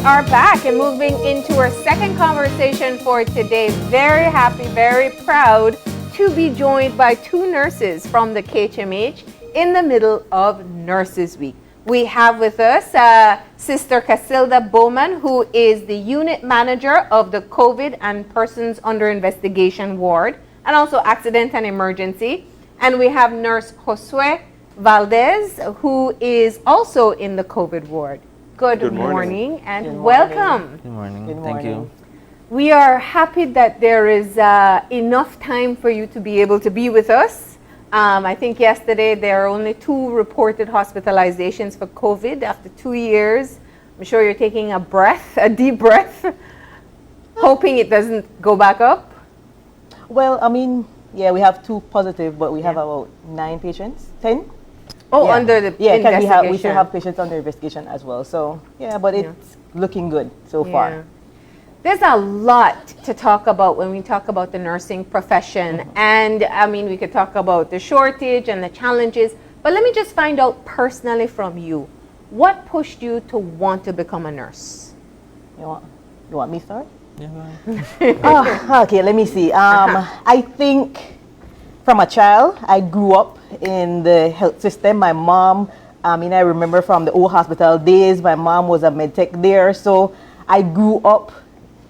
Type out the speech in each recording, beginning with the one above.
are back and moving into our second conversation for today. Very happy, very proud to be joined by two nurses from the KHMH in the middle of Nurses Week. We have with us Sister Casilda Bowman, who is the unit manager of the COVID and Persons Under Investigation Ward, and also Accident and Emergency. And we have Nurse Josue Valdez, who is also in the COVID ward. Good morning and Good morning. welcome. Good morning. Good Thank you. morning. We are happy that there is enough time for you to be able to be with us. I think yesterday there are only 2 reported hospitalizations for COVID after 2 years. I'm sure you're taking a deep breath, hoping it doesn't go back up. Well, I mean, yeah, we have 2 positive, but we have about 9 patients, 10. Oh, Yeah. under the Yeah, investigation. we still have patients under investigation as well. So yeah, but it's looking good so far. There's a lot to talk about when we talk about the nursing profession. And I mean, we could talk about the shortage and the challenges, but let me just find out personally from you, what pushed you to want to become a nurse? You want me to start? Yeah, go ahead. Okay, let me see. I think from a child, I grew up in the health system. My mom, I remember from the old hospital days, my mom was a med tech there. So I grew up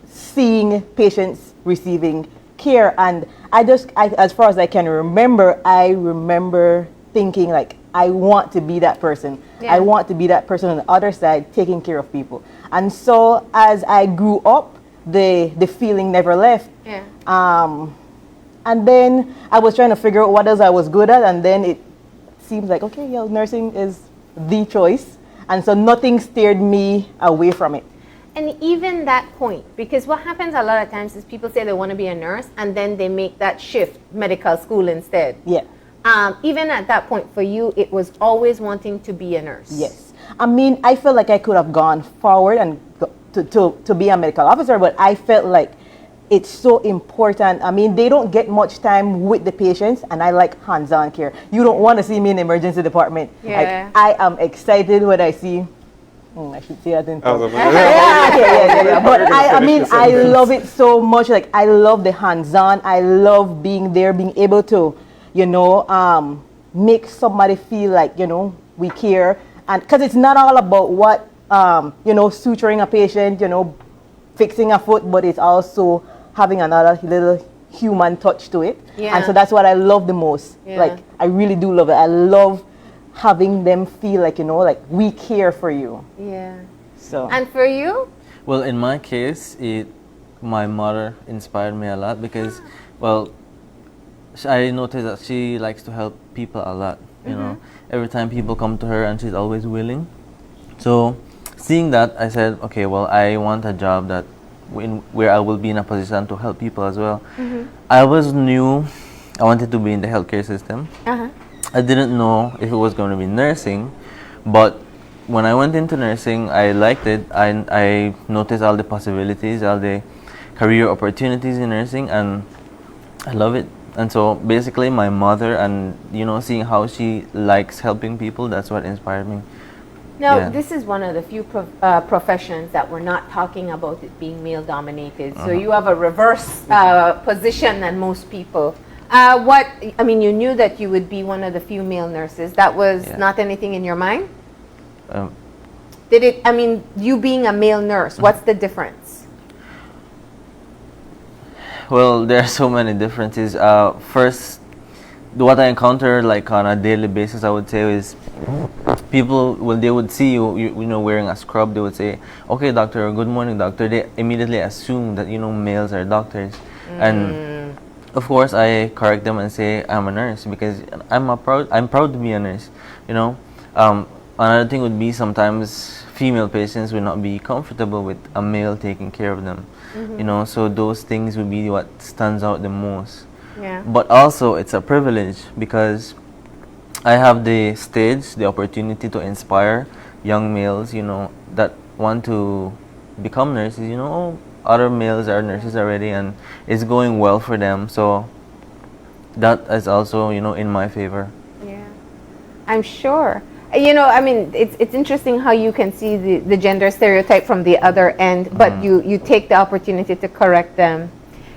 seeing patients receiving care. And as far as I can remember, I remember thinking like, I want to be that person. Yeah. I want to be that person on the other side taking care of people. And so as I grew up, the feeling never left. Yeah. And then I was trying to figure out what else I was good at, and then it seems like, okay, yeah, nursing is the choice. And so nothing steered me away from it. And even that point, because what happens a lot of times is people say they want to be a nurse and then they make that shift, medical school instead. Yeah. Even at that point for you, it was always wanting to be a nurse. Yes. I felt like I could have gone forward and to be a medical officer, but I felt like it's so important. They don't get much time with the patients, and I like hands-on care. You don't want to see me in the emergency department. Yeah. Like, I am excited when I see. I should say that in Yeah. But I love it so much. Like, I love the hands-on. I love being there, being able to, make somebody feel like, we care. And because it's not all about what, suturing a patient, fixing a foot, but it's also having another little human touch to it. Yeah. And so that's what I love the most. Yeah. Like, I really do love it. I love having them feel like, like we care for you. Yeah. So. And for you? Well, in my case, my mother inspired me a lot because, well, I noticed that she likes to help people a lot. You know, every time people come to her, and she's always willing. So, seeing that, I said, okay, well, I want a job where I will be in a position to help people as well. I was new. I wanted to be in the healthcare system. I didn't know if it was going to be nursing, but when I went into nursing, I liked it. I noticed all the possibilities, all the career opportunities in nursing, and I love it. And so basically my mother and, seeing how she likes helping people, that's what inspired me. Now, this is one of the few professions that we're not talking about it being male-dominated. So you have a reverse position than most people. You knew that you would be one of the few male nurses. That was not anything in your mind? You being a male nurse, what's the difference? Well, there are so many differences. First, what I encounter like on a daily basis, I would say, is people, when they would see you wearing a scrub, they would say, okay, doctor, or good morning, doctor. They immediately assume that, males are doctors. And of course, I correct them and say I'm a nurse because I'm proud to be a nurse. Another thing would be sometimes female patients would not be comfortable with a male taking care of them. So those things would be what stands out the most. Yeah. But also it's a privilege because I have the stage, the opportunity to inspire young males, that want to become nurses. Other males are nurses already and it's going well for them. So that is also, in my favor. Yeah, I'm sure. You know, I mean, it's interesting how you can see the gender stereotype from the other end, but you take the opportunity to correct them.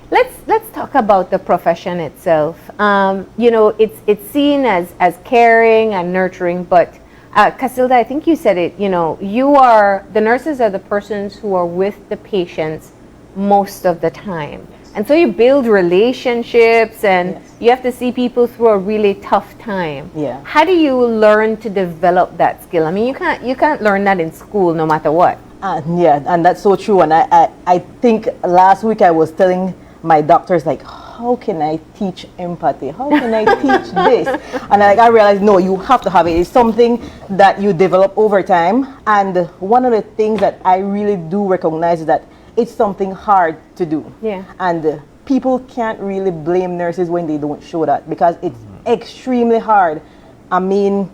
Let's talk about the profession itself. You know, it's seen as caring and nurturing, but Casilda, I think you said it. You know, the nurses are the persons who are with the patients most of the time. And so you build relationships, and Yes. you have to see people through a really tough time. Yeah. How do you learn to develop that skill? I mean, you can't learn that in school no matter what. Yeah, and that's so true. And I think last week I was telling my doctors, like, how can I teach empathy? How can I teach this? And I realized, no, you have to have it. It's something that you develop over time. And one of the things that I really do recognize is that it's something hard to do. Yeah. And people can't really blame nurses when they don't show that, because it's extremely hard. I mean,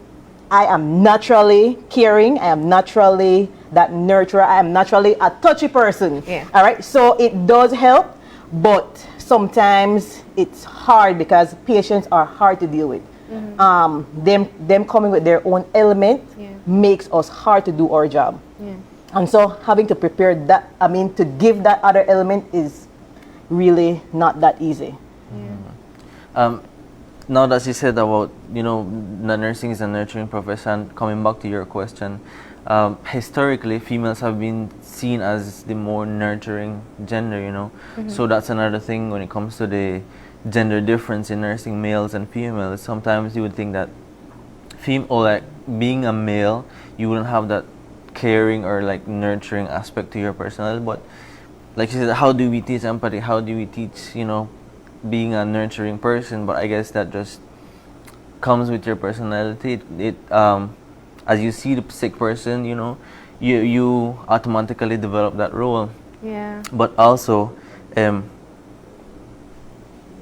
I am naturally caring. I am naturally that nurturer. I am naturally a touchy person. Yeah. All right. So it does help, but sometimes it's hard because patients are hard to deal with. Them coming with their own element makes us hard to do our job. Yeah. And so having to prepare that, I mean, to give that other element is really not that easy. Now that you said about, you know, the nursing is a nurturing profession, coming back to your question, historically females have been seen as the more nurturing gender, you know. So that's another thing when it comes to the gender difference in nursing, males and females. Sometimes you would think that being a male, you wouldn't have that caring or like nurturing aspect to your personality, but like you said, how do we teach empathy? How do we teach, you know, being a nurturing person? But I guess that just comes with your personality. As you see the sick person, you know, you automatically develop that role. Yeah. But also,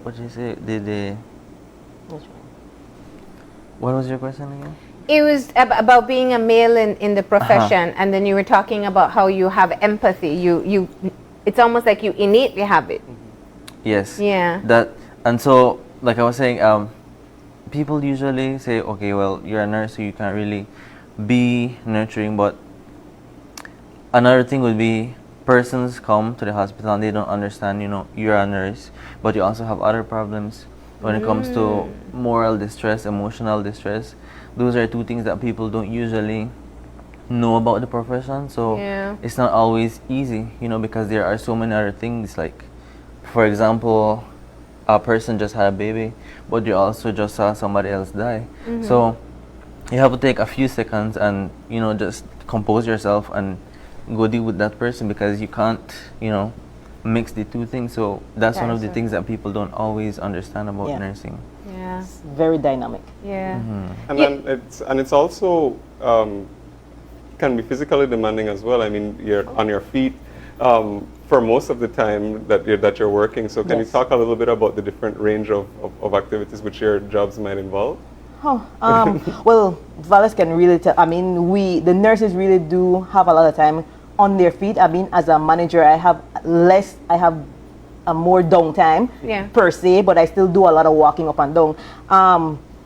what did you say? What was your question again? It was about being a male in the profession, and then you were talking about how you have empathy. It's almost like you innately have it. Yes. Yeah. And so, like I was saying, people usually say, okay, well, you're a nurse, so you can't really be nurturing. But another thing would be, persons come to the hospital and they don't understand, you know, you're a nurse, but you also have other problems when it comes to moral distress, emotional distress. Those are two things that people don't usually know about the profession. So it's not always easy, you know, because there are so many other things. Like, for example, a person just had a baby, but you also just saw somebody else die. So you have to take a few seconds and, you know, just compose yourself and go deal with that person, because you can't, you know, mix the two things. So that's one of the things that people don't always understand about nursing. Yeah. It's very dynamic. Yeah. And then it's also can be physically demanding as well. I mean, you're on your feet for most of the time that you're working. So can you talk a little bit about the different range of activities which your jobs might involve? Well, Valis can really tell. I mean, the nurses really do have a lot of time on their feet. I mean, as a manager, I have a more downtime per se, but I still do a lot of walking up and down.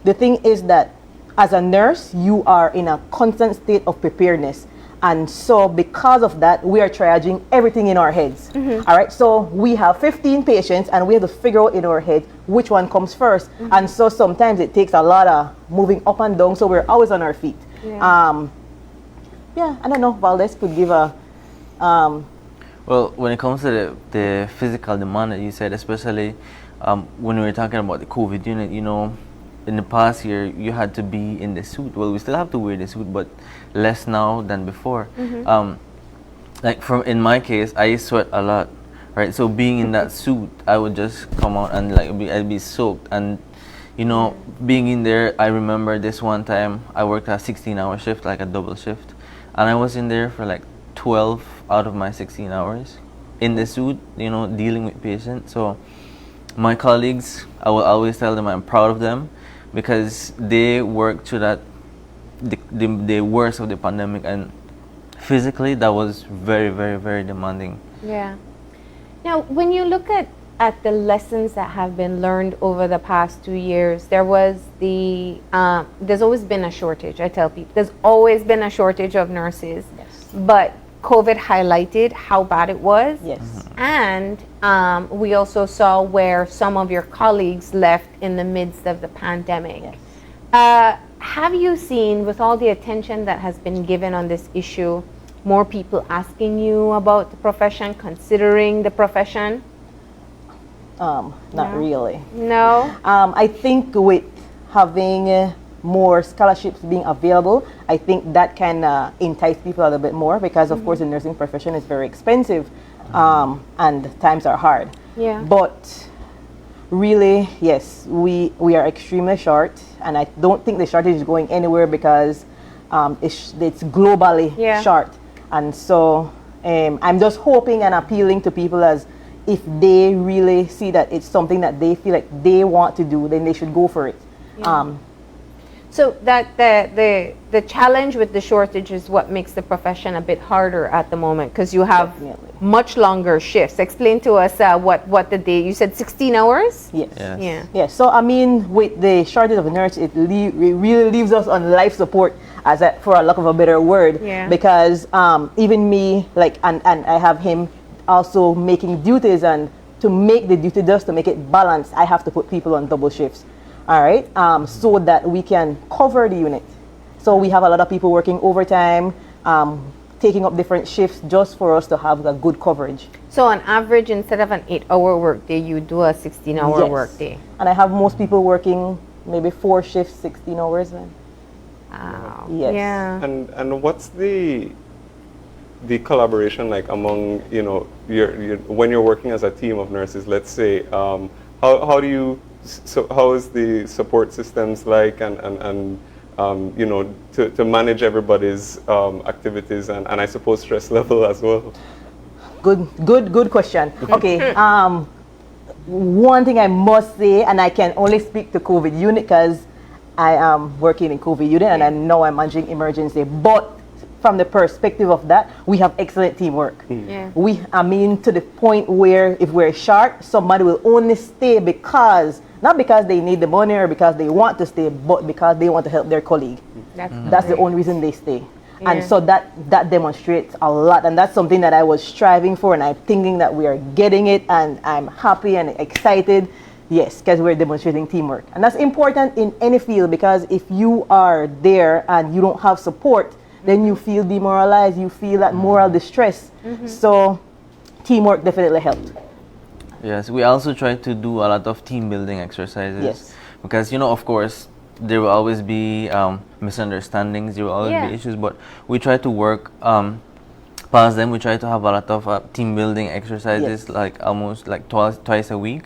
The thing is that as a nurse, you are in a constant state of preparedness. And so because of that, we are triaging everything in our heads. All right, so we have 15 patients and we have to figure out in our head which one comes first. And so sometimes it takes a lot of moving up and down, so we're always on our feet. I don't know, Valdez could give a... Well, when it comes to the physical demand that you said, especially when we were talking about the COVID unit, you know, in the past year, you had to be in the suit. Well, we still have to wear the suit, but less now than before. Like in my case, I sweat a lot, right? So being in that suit, I would just come out and like I'd be soaked. And you know, being in there, I remember this one time I worked a 16-hour shift, like a double shift, and I was in there for like 12 out of my 16 hours in the suit, you know, dealing with patients. So my colleagues, I will always tell them I'm proud of them, because they worked through that, the worst of the pandemic, and physically that was very, very, very demanding. Yeah. Now, when you look at at the lessons that have been learned over the past 2 years, there's always been a shortage. I tell people there's always been a shortage of nurses, Yes. but COVID highlighted how bad it was. Yes. And we also saw where some of your colleagues left in the midst of the pandemic. Yes. Have you seen, with all the attention that has been given on this issue, more people asking you about the profession, considering the profession? Not No. really. No? I think with having more scholarships being available, I think that can entice people a little bit more because, of course, the nursing profession is very expensive and times are hard. Yeah. But really, yes, we are extremely short, and I don't think the shortage is going anywhere because it's globally Yeah. short. And so I'm just hoping and appealing to people as if they really see that it's something that they feel like they want to do, then they should go for it. So that the challenge with the shortage is what makes the profession a bit harder at the moment, because you have Definitely. much longer shifts. Explain to us what the day, you said 16 hours? Yes. Yes. Yeah. Yeah, so I mean, with the shortage of nurse, it really leaves us on life support, for a lack of a better word. Yeah. Because even me, like, and I have him also making duties, and to make the duty just to make it balanced, I have to put people on double shifts. All right, so that we can cover the unit. So we have a lot of people working overtime, taking up different shifts just for us to have a good coverage. So on average, instead of an 8-hour workday, you do a 16-hour Yes. workday. And I have most people working maybe 4 shifts, 16 hours. Wow. Yes. Yeah. And what's the collaboration like among, you know, your when you're working as a team of nurses? Let's say, how do you, so how is the support systems like, and you know, to manage everybody's activities and I suppose stress level as well? Good question. Okay. One thing I must say, and I can only speak to COVID unit because I am working in COVID unit and I know I'm managing emergency. But from the perspective of that, we have excellent teamwork. Yeah. I mean, to the point where if we're short, somebody will only stay not because they need the money or because they want to stay, but because they want to help their colleague. That's the only reason they stay. And Yeah. so that demonstrates a lot, and that's something that I was striving for, and I'm thinking that we are getting it, and I'm happy and excited. Yes, because we're demonstrating teamwork, and that's important in any field, because if you are there and you don't have support, then you feel demoralized, you feel that moral distress. So teamwork definitely helped. Yes, we also try to do a lot of team building exercises. Yes. Because, you know, of course, there will always be misunderstandings, there will always Yeah. be issues, but we try to work past them. We try to have a lot of team building exercises, Yes. like almost like twice a week.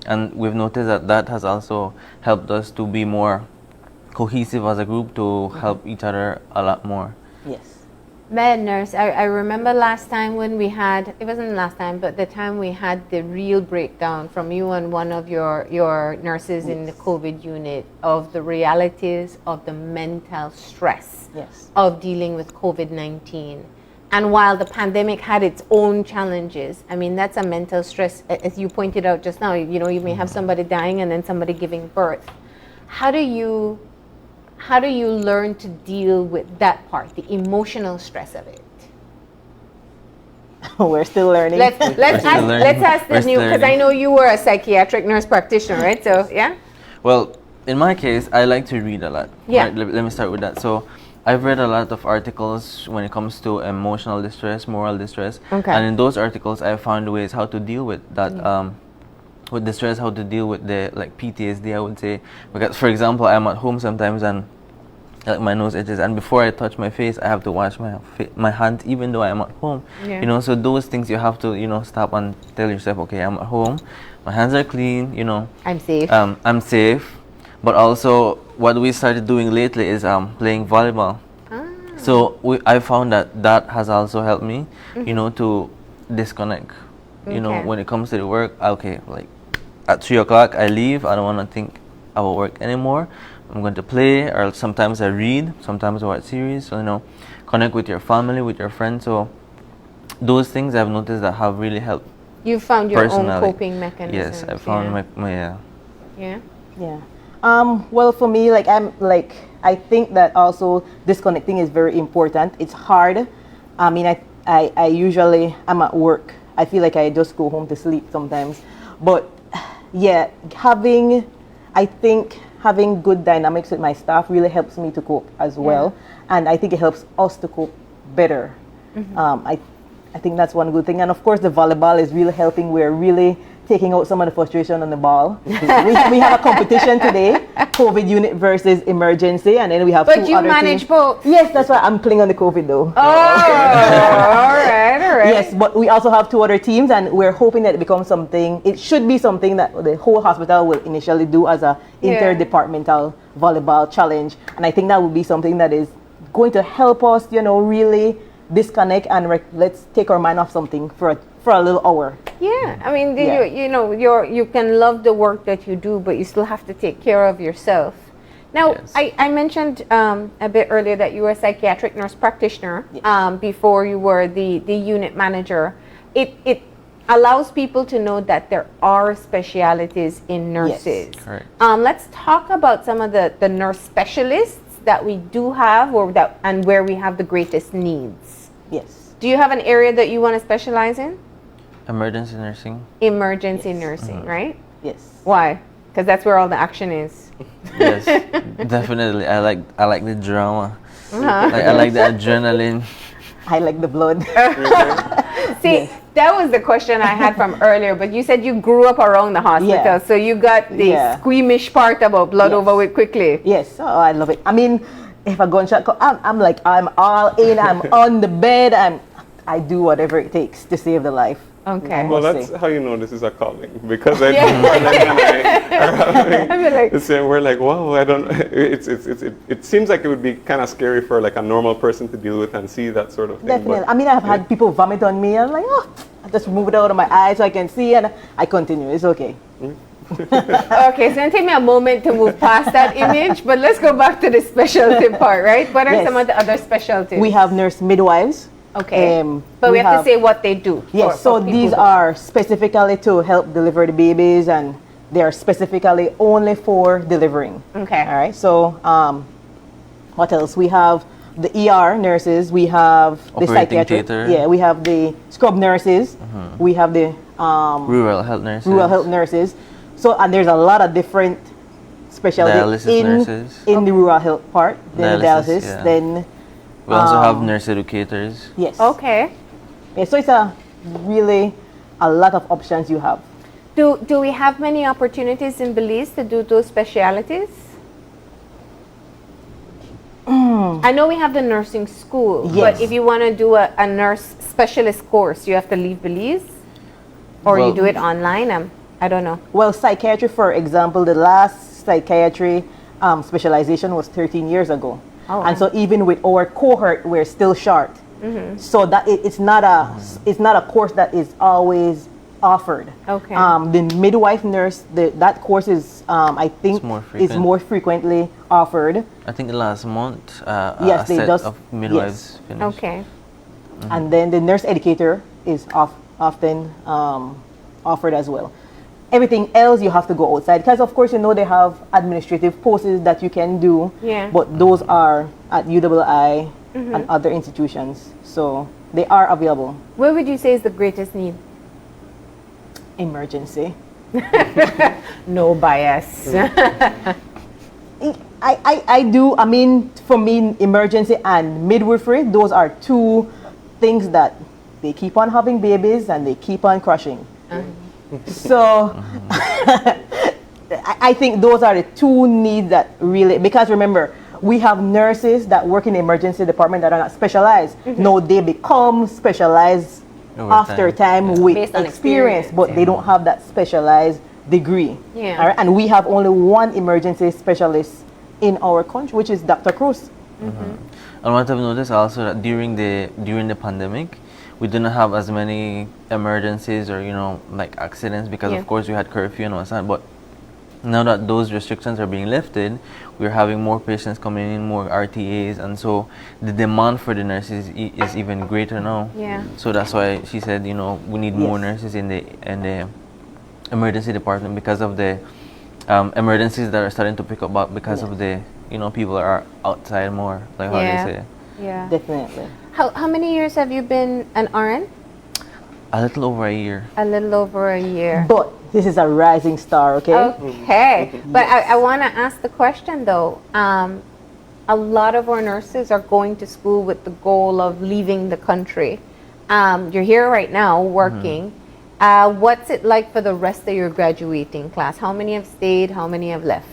And we've noticed that that has also helped us to be more cohesive as a group, to help each other a lot more. Yes. Man, nurse, I remember last time when we had, it wasn't last time, but the time we had the real breakdown from you and one of your nurses in the COVID unit of the realities of the mental stress Yes. of dealing with COVID-19. And while the pandemic had its own challenges, I mean, that's a mental stress, as you pointed out just now. You know, you may have somebody dying and then somebody giving birth. How do you learn to deal with that part, the emotional stress of it? We're still learning. Let's still learning. ask the We're new, still because I learning. know you were a psychiatric nurse practitioner, right? So yeah. Well, in my case, I like to read a lot. Yeah. Right? Let me start with that. So, I've read a lot of articles when it comes to emotional distress, moral distress, Okay. and in those articles, I found ways how to deal with that. With the stress, how to deal with the like PTSD, I would say. Because, for example, I'm at home sometimes and like my nose itches, and before I touch my face, I have to wash my hands, even though I'm at home. Yeah. You know, so those things you have to, you know, stop and tell yourself, okay, I'm at home, my hands are clean, you know, I'm safe. I'm safe. But also, what we started doing lately is playing volleyball. So I found that has also helped me, you know, to disconnect. You know, Okay. when it comes to the work, okay, like at 3 o'clock I leave. I don't want to think about work anymore. I'm going to play, or sometimes I read, sometimes I watch series. So, you know, connect with your family, with your friends. So those things I've noticed that have really helped You found your own personally. coping mechanisms. Yes, I found yeah. yeah. Yeah. Yeah. Well, for me, I think that also disconnecting is very important. It's hard. I mean, I usually, I'm at work. I feel like I just go home to sleep sometimes. But yeah, I think having good dynamics with my staff really helps me to cope as well. And I think it helps us to cope better. I think that's one good thing. And of course, the volleyball is really helping. We're really taking out some of the frustration on the ball. we have a competition today, COVID unit versus emergency, and then we have But two you other manage teams. both. Yes, that's why I'm playing on the COVID though. Oh, all right. Yes, but we also have two other teams, and we're hoping that it becomes something. It should be something that the whole hospital will initially do as a interdepartmental volleyball challenge, and I think that would be something that is going to help us, really disconnect and let's take our mind off something for a little hour. Yeah, I mean, Yeah. you can love the work that you do, but you still have to take care of yourself. Now, Yes. I mentioned a bit earlier that you were a psychiatric nurse practitioner Yes. before you were the unit manager. It allows people to know that there are specialities in nurses. Correct. Let's talk about some of the nurse specialists that we do have, and where we have the greatest needs. Yes. Do you have an area that you want to specialize in? Emergency nursing. Emergency nursing, right? Yes. Why? Because that's where all the action is. Yes, definitely. I like the drama. Uh-huh. I like the adrenaline. I like the blood. See, that was the question I had from earlier, but you said you grew up around the hospital, Yeah. so you got the Yeah. squeamish part about blood Yes. over with quickly. Yes, oh, I love it. I mean, if a gunshot, I'm all in. I'm on the bed. I do whatever it takes to save the life. Okay. Well, must that's say. how you know this is a calling, because I Yeah. think Brendan and I are having I mean, like- the same. We're like, wow, I don't. It seems like it would be kind of scary for like a normal person to deal with and see that sort of thing. Definitely. But I mean, I've had people vomit on me. I'm like, oh, I just move it out of my eyes so I can see, and I continue. It's okay. Okay, so take me a moment to move past that image, but let's go back to the specialty part, right? What are Yes. some of the other specialties? We have nurse midwives. Okay. But we have to say what they do. Yes, so these are specifically to help deliver the babies, and they are specifically only for delivering. Okay. All right. So, what else? We have the ER nurses. We have the Operating psychiatric. theater. Yeah, we have the scrub nurses. We have the Rural health nurses. rural health nurses. So, and there's a lot of different specialties Dialysis nurses. in the rural health part. Then the Dialysis, dialysis. yeah. Then We also have nurse educators. yes. Okay. Yeah, so it's really a lot of options you have. Do we have many opportunities in Belize to do those specialities? I know we have the nursing school, Yes. but if you want to do a nurse specialist course, you have to leave Belize, or you Well- do it online. I don't know. Well, psychiatry, for example, the last psychiatry specialization was 13 years ago. Oh, And wow. so even with our cohort, we're still short. So that it's not a course that is always offered. Okay. The midwife nurse, that course is I think It's more is frequent. more frequently offered. I think last month Yes, a they set does- of midwives finished. Okay. And then the nurse educator is often offered as well. Everything else you have to go outside, because of course they have administrative posts that you can do, Yeah. but those are at UII and other institutions, so they are available. Where would you say is the greatest need? Emergency. No bias. I do. I mean, for me, emergency and midwifery, those are two things that they keep on having babies and they keep on crushing. So I think those are the two needs that really, because remember, we have nurses that work in the emergency department that are not specialized. No, they become specialized Over after time, time with Based on experience, experience, but they don't have that specialized degree. Yeah. All right? And we have only one emergency specialist in our country, which is Dr. Cruz. And what I've noticed also that during the pandemic, we didn't have as many emergencies or like accidents because Yeah. of course we had curfew and whatnot. But now that those restrictions are being lifted, we're having more patients coming in, more RTAs, and so the demand for the nurses is even greater now. Yeah. So that's why she said, you know, we need more nurses in the emergency department because of the emergencies that are starting to pick up because of the, you know, people are outside more, like how they say. Yeah. Definitely. How many years have you been an RN? A little over a year. A little over a year. But this is a rising star, okay? Okay. But I want to ask the question though. A lot of our nurses are going to school with the goal of leaving the country. You're here right now working. What's it like for the rest of your graduating class? How many have stayed? How many have left?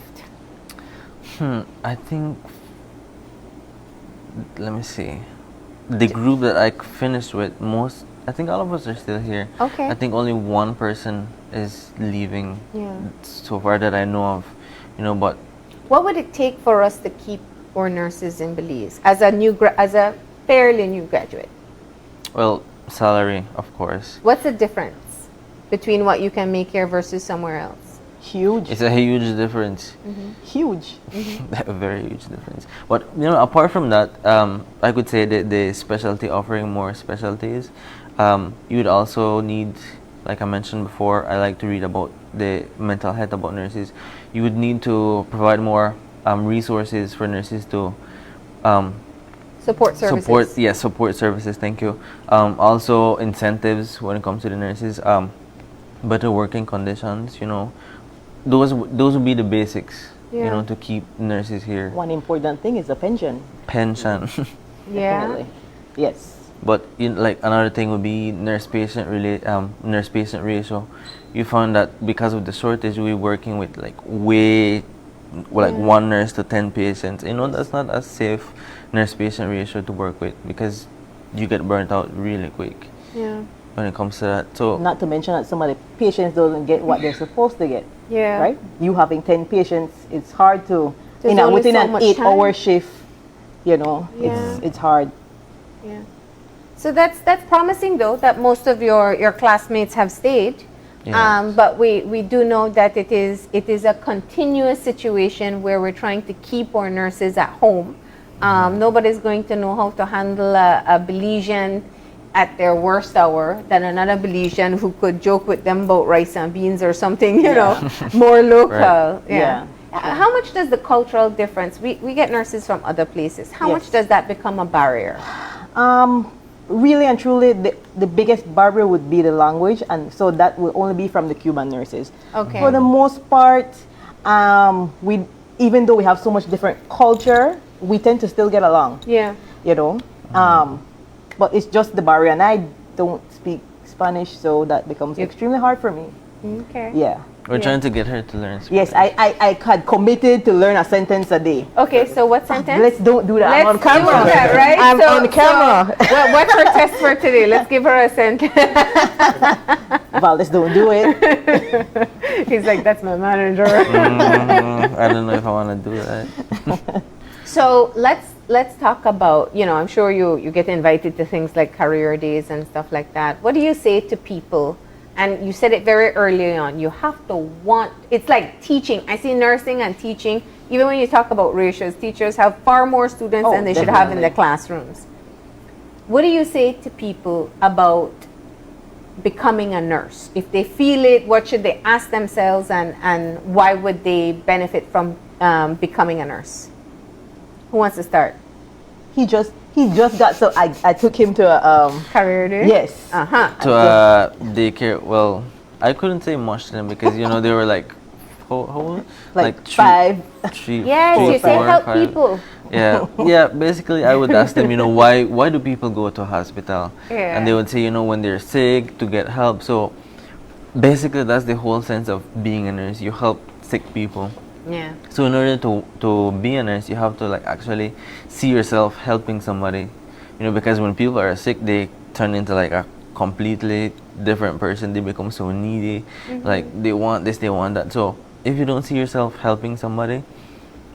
I think, let me see. The group that I finished with, I think all of us are still here. Okay. I think only one person is leaving Yeah. so far that I know of, you know, but What would it take for us to keep our nurses in Belize as a fairly new graduate? well, salary, of course. What's the difference between what you can make here versus somewhere else? Huge. It's a huge difference. Huge. A very huge difference. But you know, apart from that, I could say that the specialty, offering more specialties, you would also need, like I mentioned before, I like to read about the mental health about nurses. You would need to provide more resources for nurses to Support services. support services. Thank you. Also incentives when it comes to the nurses. Better working conditions. You know, those would be the basics. You Yeah. know, to keep nurses here. One important thing is the pension. Pension. Yeah. Definitely. Yes. But like another thing would be nurse-patient ratio. You found that because of the shortage, we're working with like one nurse to 10 patients. You know, that's not a safe nurse-patient ratio to work with because you get burnt out really quick Yeah. when it comes to that. So Not to mention that some of the patients don't get what they're supposed to get. Yeah. Right? You having 10 patients, it's hard to, There's only within so an much 8-hour time. shift, you know, Yeah. it's hard. Yeah. So that's promising though that most of your classmates have stayed. Yes. But we do know that it is a continuous situation where we're trying to keep our nurses at home. Nobody's going to know how to handle a Belizean at their worst hour than another Belizean who could joke with them about rice and beans or something, you know, more local. Right. Yeah. How much does the cultural difference, we get nurses from other places, how much Yes. does that become a barrier? Really and truly, the biggest barrier would be the language, and so that will only be from the Cuban nurses. Okay. For the most part, we even though we have so much different culture, we tend to still get along. Yeah. You know, but it's just the barrier, and I don't speak Spanish, so that becomes extremely hard for me. Okay. Yeah. we're Yeah. trying to get her to learn Spanish. Yes, I had committed to learn a sentence a day. Okay, so what sentence? Let's don't do that. I'm on Let's camera. do that, right? I'm on camera. What's her test for today? Let's give her a sentence. Well, let's don't do it. He's like, that's my manager. I don't know if I want to do that. So let's talk about, I'm sure you get invited to things like career days and stuff like that. What do you say to people? And you said it very early on. You have to want, it's like teaching. I see nursing and teaching, even when you talk about ratios, teachers have far more students than they should have in their classrooms. What do you say to people about becoming a nurse? If they feel it, what should they ask themselves, and why would they benefit from becoming a nurse? Who wants to start? He just got, so I took him to a Career day? yes. To daycare, well, I couldn't say much to them because they were like, how old? Like three- 5. three, Yes, three, you say four, help 5. people. Yeah. Basically, I would ask them, why do people go to a hospital? Yeah. And they would say, when they're sick, to get help. So basically, that's the whole sense of being a nurse. You help sick people. Yeah. So in order to be a nurse, you have to actually see yourself helping somebody, because when people are sick, they turn into a completely different person. They become so needy, like they want this, they want that. So if you don't see yourself helping somebody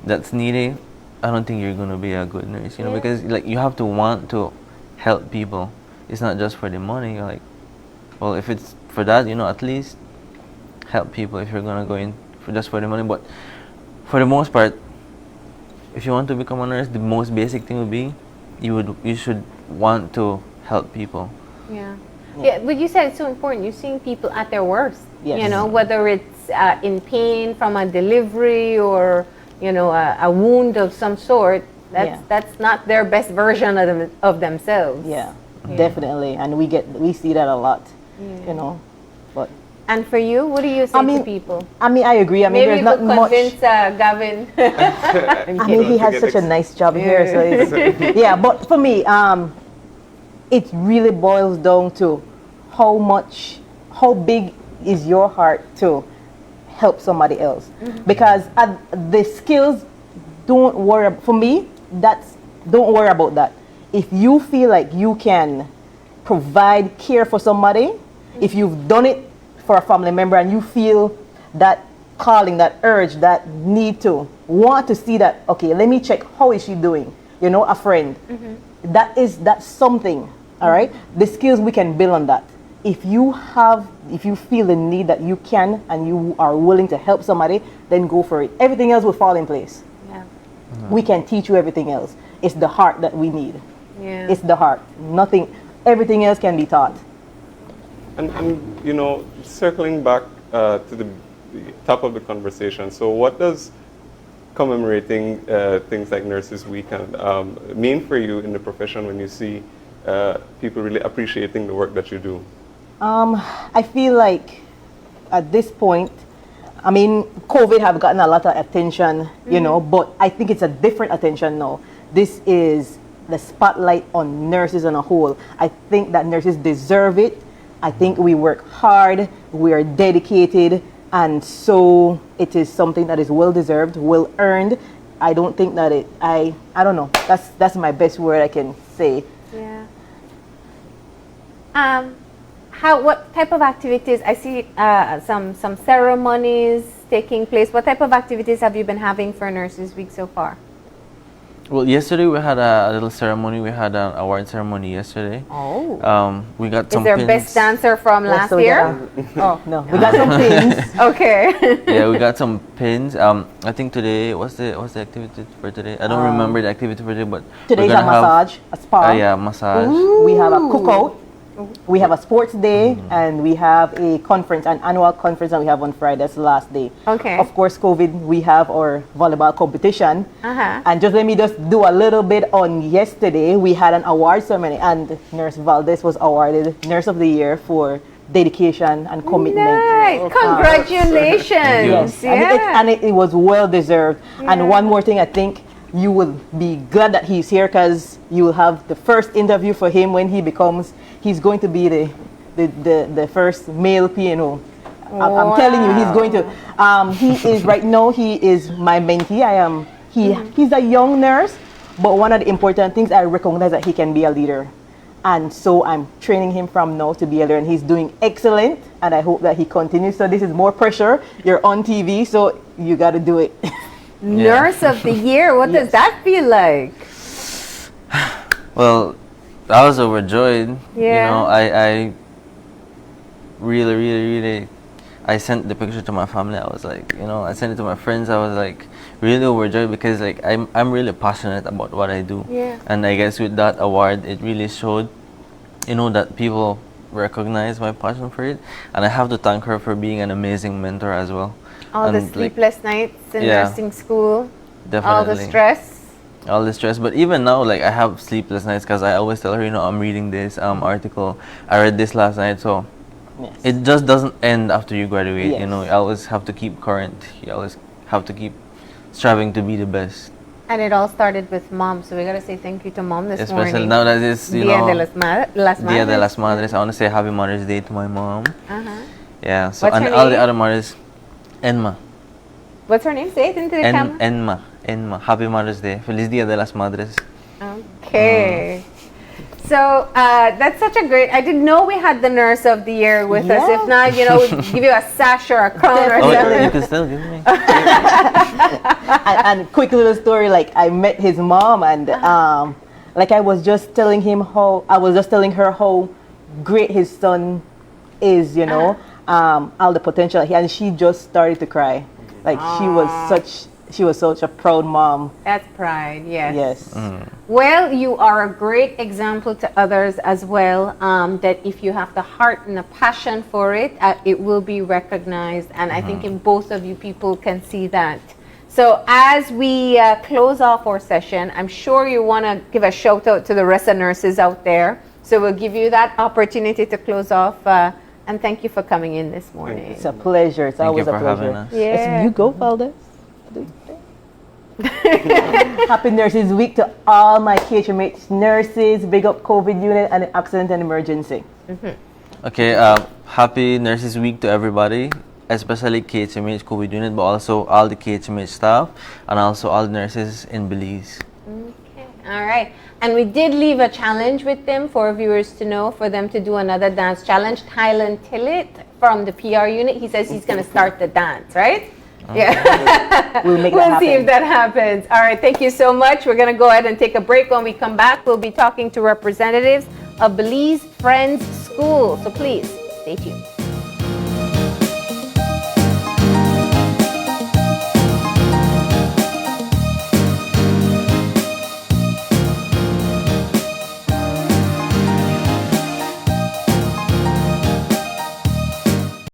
that's needy, I don't think you're gonna be a good nurse, because you have to want to help people. It's not just for the money. You're well, if it's for that, at least help people if you're gonna go in just for the money. But for the most part, if you want to become a nurse, the most basic thing would be you should want to help people. Yeah. Yeah, but you said it's so important. You're seeing people at their worst. Yes. You know, whether it's in pain from a delivery or, you know, a wound of some sort. That's not their best version of themselves. Yeah, definitely. And we see that a lot, you know. But and for you, what do you say to people? I mean, I agree. I mean, Maybe there's not much. convince Gavin. I mean, he has such a nice job here, so it's, yeah. But for me, it really boils down to how big is your heart to help somebody else. Because the skills, don't worry. For me, don't worry about that. If you feel like you can provide care for somebody, if you've done it for a family member and you feel that calling, that urge, that need to want to see that, okay, let me check, how is she doing? You know, a friend. That's something, all right? The skills, we can build on that. If you feel the need that you can and you are willing to help somebody, then go for it. Everything else will fall in place. Yeah. We can teach you everything else. It's the heart that we need. Yeah. It's the heart. Everything else can be taught. And you know, circling back to the top of the conversation, so what does commemorating things like Nurses Weekend mean for you in the profession when you see people really appreciating the work that you do? I feel like at this point, I mean, COVID have gotten a lot of attention, you know, but I think it's a different attention now. This is the spotlight on nurses on a whole. I think that nurses deserve it. I think we work hard, we are dedicated, and so it is something that is well deserved, well earned. I don't think that I don't know. That's my best word I can say. Yeah. What type of activities? I see some ceremonies taking place. What type of activities have you been having for Nurses Week so far? Well, yesterday we had a little ceremony. We had an award ceremony yesterday. Oh. We got some Is there pins. best dancer from last year? Oh no, we got some things. Okay. Yeah, we got some pins. I think today, what's the activity for today? I don't remember the activity for today, but Today's a massage, a spa. Yeah, massage. We have a cookout. We have a sports day, and we have a conference, an annual conference that we have on Friday. That's the last day. Okay. Of course, COVID, we have our volleyball competition. And just let me just do a little bit on yesterday. We had an award ceremony, and Nurse Valdez was awarded Nurse of the Year for dedication and commitment. Nice. Congratulations. Yes. And it was well deserved. Yeah. And one more thing, I think you will be glad that he's here, because you will have the first interview for him when he's going to be the first male PNO. I'm telling you, he's going to. He is right now. He is my mentee. He's a young nurse, but one of the important things, I recognize that he can be a leader, and so I'm training him from now to be a leader. And he's doing excellent, and I hope that he continues. So this is more pressure. You're on TV, so you got to do it. Nurse of the Year. What does that feel like? Well, I was overjoyed. Yeah. You know, I really, I sent the picture to my family. I was like, you know, I sent it to my friends. I was like really overjoyed, because like I'm really passionate about what I do. Yeah. And I guess with that award, it really showed, you know, that people recognize my passion for it. And I have to thank her for being an amazing mentor as well. All the sleepless nights in nursing school. Definitely. All the stress. But even now, like, I have sleepless nights, because I always tell her, you know, I'm reading this article. I read this last night, so it just doesn't end after you graduate. You know, you always have to keep current. You always have to keep striving to be the best. And it all started with Mom, so we gotta say thank you to Mom this morning. Especially now that it's, you know, Dia de las Madres. I want to say Happy Mother's Day to my mom. Yeah. So, What's and her all the name? other mothers. Enma. What's her name? Say it into the camera. Enma. Happy Mother's Day. Feliz Dia de las Madres. Okay. So that's such a great. I didn't know we had the Nurse of the Year with us. If not, you know, we'd give you a sash or a crown or something. You can still give me. and quick little story, like I met his mom, and like I was just telling her how great his son is, you know, all the potential, and she just started to cry. Like she was such a proud mom. That's pride, yes. Yes. Well, you are a great example to others as well, that if you have the heart and the passion for it, it will be recognized. And I think in both of you people can see that. So as we close off our session, I'm sure you want to give a shout out to the rest of nurses out there. So we'll give you that opportunity to close off. And thank you for coming in this morning. It's a pleasure. It's Thank you always a for having pleasure. us. Yeah. You go, Valdez. Happy Nurses Week to all my KHMH nurses. Big up COVID unit and accident and emergency. Okay, happy Nurses Week to everybody, especially KHMH COVID unit, but also all the KHMH staff and also all the nurses in Belize. Okay, all right. And we did leave a challenge with them for viewers to know, for them to do another dance challenge. Tylen Tillett from the PR unit, he says he's going to start the dance, right? Yeah. We'll make that We'll happen. see if that happens. All right, thank you so much. We're going to go ahead and take a break. When we come back, we'll be talking to representatives of Belize Friends School. So please, stay tuned.